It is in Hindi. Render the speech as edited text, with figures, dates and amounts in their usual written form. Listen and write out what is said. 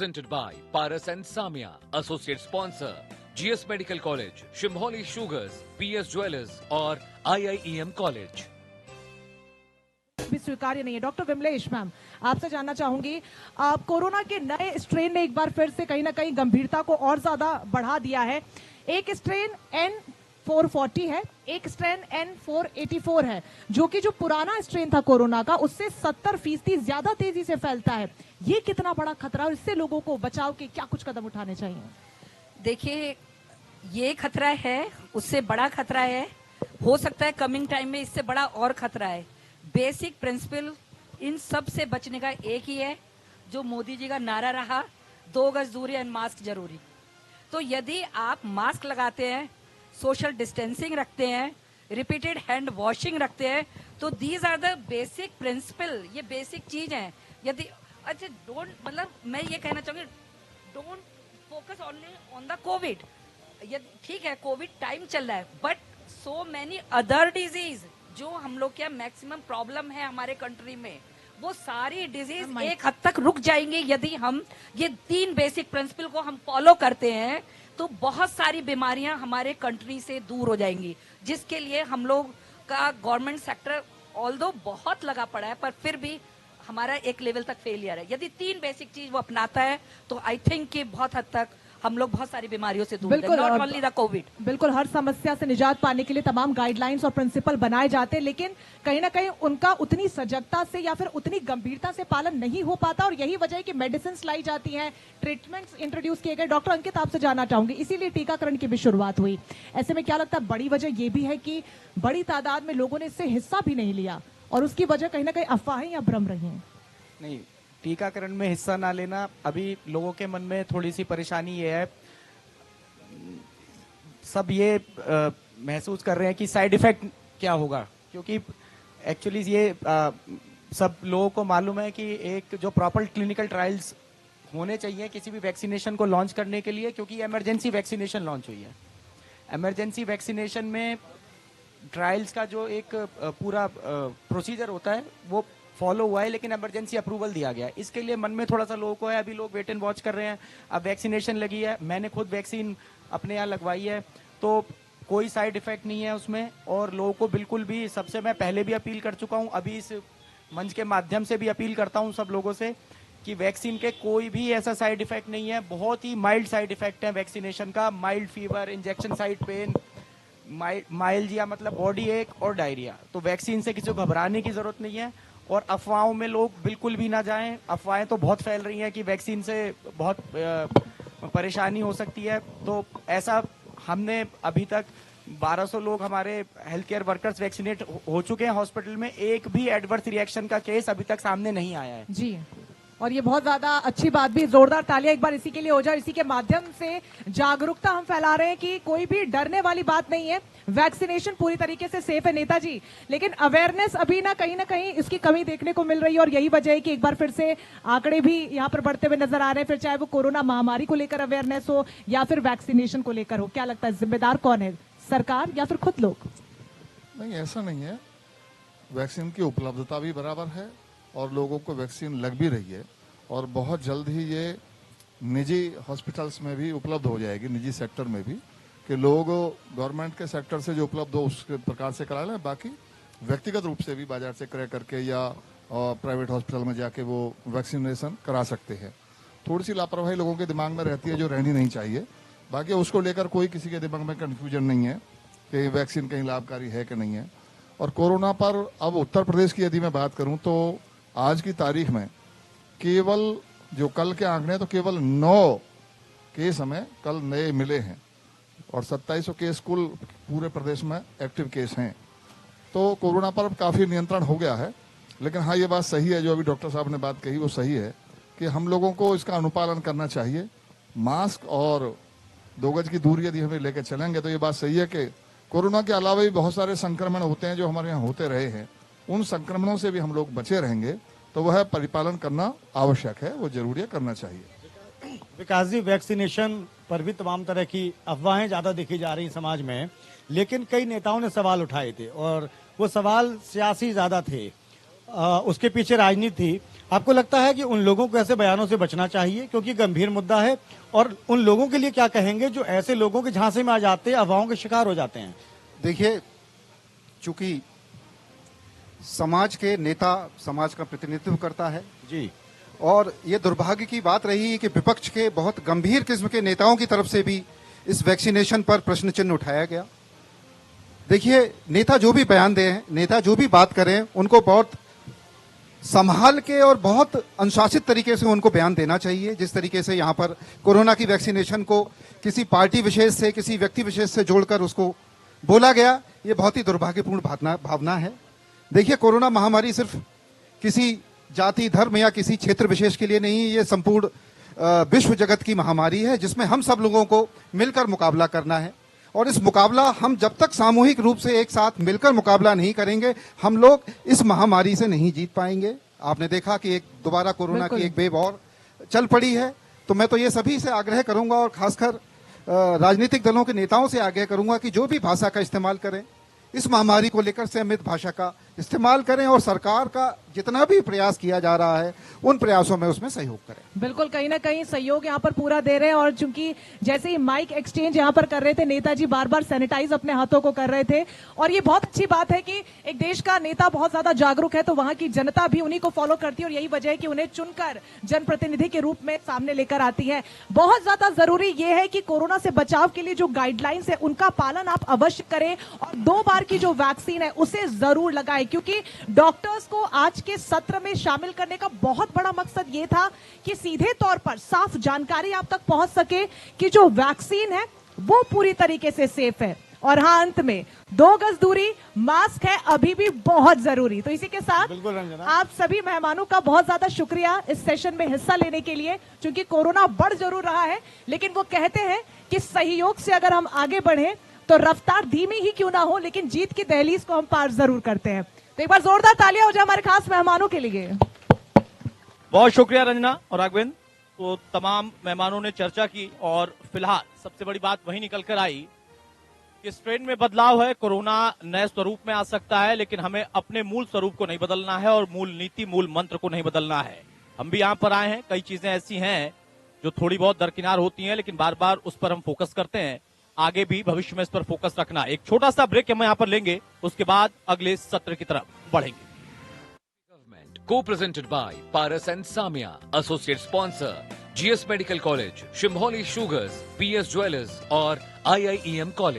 Presented by Paras and Samia. Associate sponsor GS Medical College, Shimboli Sugars, PS Jewelers और IIEM College. भी स्वीकार्य नहीं है। डॉक्टर विमलेश मैम, आपसे जानना चाहूंगी, कोरोना के नए स्ट्रेन ने एक बार फिर से कहीं ना कहीं गंभीरता को और ज्यादा बढ़ा दिया है। एक स्ट्रेन N440 है, एक स्ट्रेन N484 है, जो कि जो पुराना स्ट्रेन था कोरोना का, उससे 70% ज्यादा तेजी से फैलता है। ये कितना बड़ा खतरा है और इससे लोगों को बचाव के क्या कुछ कदम उठाने चाहिए? देखिए, ये खतरा है, उससे बड़ा खतरा है, हो सकता है कमिंग टाइम में इससे बड़ा और खतरा है। बेसिक प्रिंसिपल इन सब से बचने का एक ही है, जो मोदी जी का नारा रहा, 2 गज दूरी एंड मास्क जरूरी। तो यदि आप मास्क लगाते हैं, सोशल डिस्टेंसिंग रखते हैं, रिपीटेड हैंड वॉशिंग रखते हैं, तो these are the basic principle, ये बेसिक चीज है। यदि अच्छा डोंट, मतलब मैं ये कहना चाहूंगी, don't focus only on the Covid. ठीक है, कोविड टाइम चल रहा है, but so many other disease जो हम लोग क्या मैक्सिमम प्रॉब्लम है हमारे कंट्री में, वो सारी डिजीज एक हद तक रुक जाएंगे यदि हम ये 3 बेसिक प्रिंसिपल को हम फॉलो करते हैं। तो बहुत सारी बीमारियां हमारे कंट्री से दूर हो जाएंगी, जिसके लिए हम लोग का गवर्नमेंट सेक्टर ऑल्दो बहुत लगा पड़ा है, पर फिर भी हमारा एक लेवल तक फेलियर है। यदि 3 बेसिक चीज वो अपनाता है तो आई थिंक कि बहुत हद तक हम लोग बहुत सारी बीमारियों से दूर हैं, नॉट ओनली द कोविड। बिल्कुल, हर समस्या से निजात पाने के लिए तमाम गाइडलाइंस और प्रिंसिपल बनाए जाते हैं, लेकिन कहीं ना कहीं उनका उतनी सजगता से या फिर उतनी गंभीरता से पालन नहीं हो पाता, और यही वजह है कि मेडिसिन लाई जाती हैं, ट्रीटमेंट्स इंट्रोड्यूस किए गए। डॉक्टर अंकित, आपसे जानना चाहूंगी, इसीलिए टीकाकरण की भी शुरुआत हुई। ऐसे में क्या लगता है, बड़ी वजह यह भी है कि बड़ी तादाद में लोगों ने इससे हिस्सा भी नहीं लिया, और उसकी वजह कहीं ना कहीं अफवाहें या भ्रम रही हैं? नहीं, टीकाकरण में हिस्सा ना लेना, अभी लोगों के मन में थोड़ी सी परेशानी ये है, सब ये महसूस कर रहे हैं कि साइड इफेक्ट क्या होगा, क्योंकि एक्चुअली ये सब लोगों को मालूम है कि एक जो प्रॉपर क्लिनिकल ट्रायल्स होने चाहिए किसी भी वैक्सीनेशन को लॉन्च करने के लिए, क्योंकि इमरजेंसी वैक्सीनेशन लॉन्च हुई है। इमरजेंसी वैक्सीनेशन में ट्रायल्स का जो एक पूरा प्रोसीजर होता है वो फॉलो हुआ है, लेकिन इमरजेंसी अप्रूवल दिया गया है। इसके लिए मन में थोड़ा सा लोगों को है, अभी लोग वेट एंड वॉच कर रहे हैं। अब वैक्सीनेशन लगी है, मैंने खुद वैक्सीन अपने यहाँ लगवाई है, तो कोई साइड इफेक्ट नहीं है उसमें। और लोगों को बिल्कुल भी, सबसे मैं पहले भी अपील कर चुका हूँ, अभी इस मंच के माध्यम से भी अपील करता हूँ सब लोगों से कि वैक्सीन के कोई भी ऐसा साइड इफेक्ट नहीं है। बहुत ही माइल्ड साइड इफेक्ट है वैक्सीनेशन का, mild fever, injection site pain, myalgia मतलब बॉडी एक, और डायरिया। तो वैक्सीन से किसी को घबराने की जरूरत नहीं है, और अफवाहों में लोग बिल्कुल भी ना जाएं। अफवाहें तो बहुत फैल रही हैं कि वैक्सीन से बहुत परेशानी हो सकती है, तो ऐसा हमने अभी तक 1200 लोग हमारे हेल्थ केयर वर्कर्स वैक्सीनेट हो चुके हैं हॉस्पिटल में, एक भी एडवर्स रिएक्शन का केस अभी तक सामने नहीं आया है जी। और ये बहुत ज्यादा अच्छी बात भी, जोरदार तालियां एक बार इसी के लिए हो जाए। इसी के माध्यम से जागरूकता हम फैला रहे हैं कि कोई भी डरने वाली बात नहीं है, वैक्सीनेशन पूरी तरीके से सेफ है नेताजी, लेकिन अवेयरनेस अभी ना कहीं इसकी कमी देखने को मिल रही है। और यही वजह है कि एक बार फिर से आंकड़े भी यहाँ पर बढ़ते हुए नजर आ रहे हैं, फिर चाहे वो कोरोना महामारी को लेकर अवेयरनेस हो या फिर वैक्सीनेशन को लेकर हो। क्या लगता है, जिम्मेदार कौन है, सरकार या फिर खुद लोग? नहीं, ऐसा नहीं है, वैक्सीन की उपलब्धता भी बराबर है और लोगों को वैक्सीन लग भी रही है, और बहुत जल्द ही ये निजी हॉस्पिटल्स में भी उपलब्ध हो जाएगी, निजी सेक्टर में भी, कि लोग गवर्नमेंट के सेक्टर से जो उपलब्ध हो उस प्रकार से करा लें, बाकी व्यक्तिगत रूप से भी बाजार से क्रय करके या प्राइवेट हॉस्पिटल में जाके वो वैक्सीनेशन करा सकते हैं। थोड़ी सी लापरवाही लोगों के दिमाग में रहती है जो रहनी नहीं चाहिए, बाकी उसको लेकर कोई किसी के दिमाग में कन्फ्यूजन नहीं है कि वैक्सीन कहीं लाभकारी है कि नहीं है। और कोरोना पर अब उत्तर प्रदेश की यदि मैं बात करूं तो आज की तारीख में केवल जो कल के आंकड़े तो केवल 9 केस हमें कल नए मिले हैं, और 2700 केस कुल पूरे प्रदेश में एक्टिव केस हैं। तो कोरोना पर अब काफी नियंत्रण हो गया है, लेकिन हाँ, ये बात सही है जो अभी डॉक्टर साहब ने बात कही, वो सही है कि हम लोगों को इसका अनुपालन करना चाहिए। मास्क और 2 गज की दूरी यदि हमें लेकर चलेंगे तो ये बात सही है कि कोरोना के अलावा भी बहुत सारे संक्रमण होते हैं जो हमारे यहाँ होते रहे हैं, उन संक्रमणों से भी हम लोग बचे रहेंगे, तो वह परिपालन करना आवश्यक है, वो जरूरी है, करना चाहिए। विकास जी, वैक्सीनेशन पर भी तमाम तरह की अफवाहें ज्यादा देखी जा रही समाज में, लेकिन कई नेताओं ने सवाल उठाए थे और वो सवाल सियासी ज्यादा थे, उसके पीछे राजनीति थी। आपको लगता है कि उन लोगों को ऐसे बयानों से बचना चाहिए क्योंकि गंभीर मुद्दा है, और उन लोगों के लिए क्या कहेंगे जो ऐसे लोगों के झांसे में आ जाते हैं, अफवाहों के शिकार हो जाते हैं? देखिए, चूंकि समाज के नेता समाज का प्रतिनिधित्व करता है जी, और ये दुर्भाग्य की बात रही कि विपक्ष के बहुत गंभीर किस्म के नेताओं की तरफ से भी इस वैक्सीनेशन पर प्रश्न चिन्ह उठाया गया। देखिए, नेता जो भी बयान दें, नेता जो भी बात करें, उनको बहुत संभाल के और बहुत अनुशासित तरीके से उनको बयान देना चाहिए। जिस तरीके से यहाँ पर कोरोना की वैक्सीनेशन को किसी पार्टी विशेष से, किसी व्यक्ति विशेष से जोड़कर उसको बोला गया, ये बहुत ही दुर्भाग्यपूर्ण भावना है। देखिए, कोरोना महामारी सिर्फ किसी जाति, धर्म या किसी क्षेत्र विशेष के लिए नहीं, ये संपूर्ण विश्व जगत की महामारी है जिसमें हम सब लोगों को मिलकर मुकाबला करना है। और इस मुकाबला हम जब तक सामूहिक रूप से एक साथ मिलकर मुकाबला नहीं करेंगे, हम लोग इस महामारी से नहीं जीत पाएंगे। आपने देखा कि एक दोबारा कोरोना की एक वेव और चल पड़ी है। तो मैं तो ये सभी से आग्रह करूंगा और खासकर राजनीतिक दलों के नेताओं से आग्रह करूंगा कि जो भी भाषा का इस्तेमाल करें, इस महामारी को लेकर संयमित भाषा का इस्तेमाल करें और सरकार का जितना भी प्रयास किया जा रहा है उन प्रयासों में उसमें सहयोग करें। बिल्कुल, कहीं ना कहीं सहयोग यहाँ पर पूरा दे रहे हैं। और चूंकि जैसे ही माइक एक्सचेंज यहाँ पर कर रहे थे, नेताजी बार बार सैनिटाइज अपने हाथों को कर रहे थे। और ये बहुत अच्छी बात है कि एक देश का नेता बहुत ज्यादा जागरूक है तो वहां की जनता भी उन्हीं को फॉलो करती है, और यही वजह है कि उन्हें चुनकर जनप्रतिनिधि के रूप में सामने लेकर आती है। बहुत ज्यादा जरूरी ये है कि कोरोना से बचाव के लिए जो गाइडलाइंस है उनका पालन आप अवश्य करें, और 2 बार की जो वैक्सीन है उसे जरूर लगाएं, क्योंकि डॉक्टर्स को आज के सत्र में शामिल करने का बहुत बड़ा मकसद ये था कि सीधे तौर पर साफ जानकारी आप तक पहुंच सके कि जो वैक्सीन है वो पूरी तरीके से सेफ है। और हाँ, अंत में 2 गज दूरी, मास्क है अभी भी बहुत जरूरी। तो इसी के साथ बिल्कुल रंजना, आप सभी मेहमानों का बहुत ज्यादा शुक्रिया इस सेशन में हिस्सा लेने के लिए। क्योंकि कोरोना बढ़ जरूर रहा है, लेकिन वो कहते हैं कि सहयोग से अगर हम आगे बढ़े तो रफ्तार धीमी ही क्यों ना हो, लेकिन जीत की दहलीज को हम पार जरूर करते हैं। तो एक बार जोरदार तालियां हो जाए हमारे खास मेहमानों के लिए। बहुत शुक्रिया रंजना और राघवेंद्र। तो तमाम मेहमानों ने चर्चा की और फिलहाल सबसे बड़ी बात वही निकल कर आई कि स्ट्रेन में बदलाव है, कोरोना नए स्वरूप में आ सकता है, लेकिन हमें अपने मूल स्वरूप को नहीं बदलना है और मूल नीति, मूल मंत्र को नहीं बदलना है। हम भी यहाँ पर आए हैं, कई चीजें ऐसी हैं जो थोड़ी बहुत दरकिनार होती हैं, लेकिन बार बार उस पर हम फोकस करते हैं। आगे भी भविष्य में इस पर फोकस रखना। एक छोटा सा ब्रेक हम यहाँ पर लेंगे, उसके बाद अगले सत्र की तरफ बढ़ेंगे। Co-presented by Paras and Samia. Associate sponsor GS Medical College, Shimbholi Sugars, PS Jewelers और IIEM College.